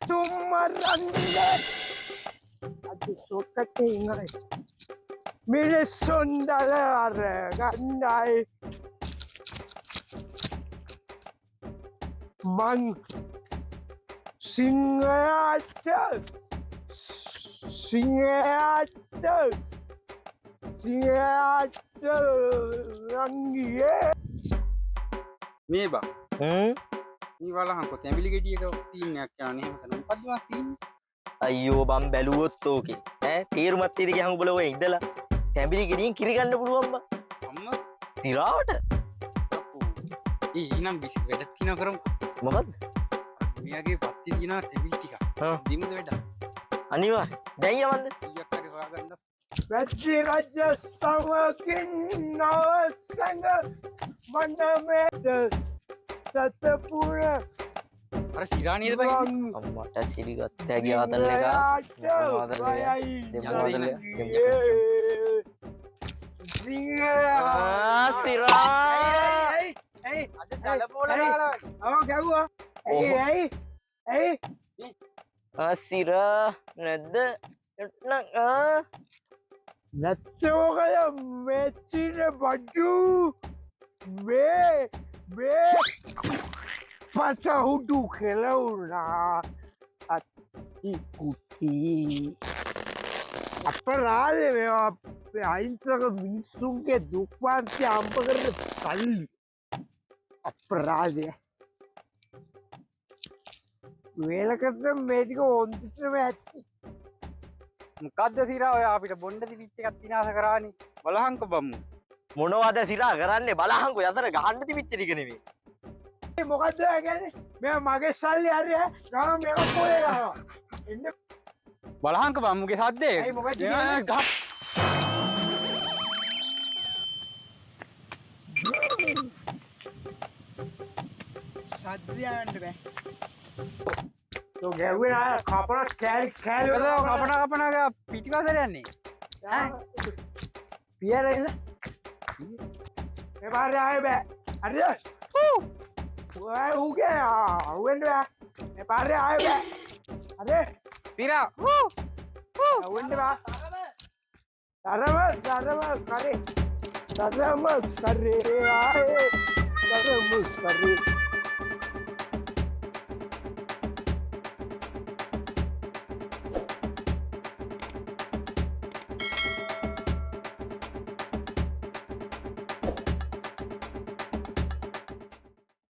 තුම්මරන්නේ අද සොකටේ ඉංගයි මිනිස්සුන් දල අර ගන්නයි මං සිංහයාට රංගියේ මේ බා මේ වලහන් කො තැඹිලි ගෙඩියක සීන් එකක් යනවා එහෙම තමයි මොකද්ද වා සීන් අයියෝ බම් බැලුවොත් ඕකේ ඈ තීරුමත් තීරි ගහමු බල ඔය ඉඳලා තැඹිලි ගෙඩියෙන් කිරි ගන්න පුළුවන් බා අම්මා තිරාවට ඊනම් බිස් වැඩ තියන කරමු මොකද්ද මෙයාගේ පත්ති තියනවා තැඹිලි ටික දිමුද වැඩ අනිවාර්ය දැන් යවන්න ඊයක් හරි හොයාගන්න වැච්චි රජ්‍ය සමකින් නවසඟ මනමේද සතපුර අර සිරා නේද බයි අම්මට සිරි ගත්ත හැකි ආතල් එක සිරා අද දල පොල දාලා ගැව්වා ඇයි සිරා නැද්ද නැත්තෝකය මෙච්චින බඩු පටහුඩු කෙලවුනා අතිකුටි අපරාධ මේවා අයින්සක මිනිස්සුන්ගේ දුක්වාන්ති අම්ප කරන සල්ලි අපරාධය වේලකට මේටික ඔොන්තිටම ඇත්ති මොකද්ද සිරා ඔය අපිට බොණ්ඩ තිබිච්ච එකක් විනාශ කරානේ බලහන්කො බම්මු මොනවද සිරා කරන්නේ බලහන්කො යතර ගහන්න තිබිච්ච ටික නෙමෙයි මොකක්ද කියන්නේ මෙයා මගේ සල්ලි හරිය ගාම මේක පොලේ ගහනවා එන්න බලහන්කො බම්මුගේ සද්දේ ඇයි මොකද ගහ සද්දයන්ට බෑ ගැව්වෙන කපන කෑලි කපන පිටිපසට යන්නේ පියරෙන්න එපාර ආය බෑ හරිද ඌගේ අවුවෙන්ට බෑ එපාර ආය බෑ හරි සිරා අවුවෙන්ට බා තරම කරේ ආයේ තරම කරේ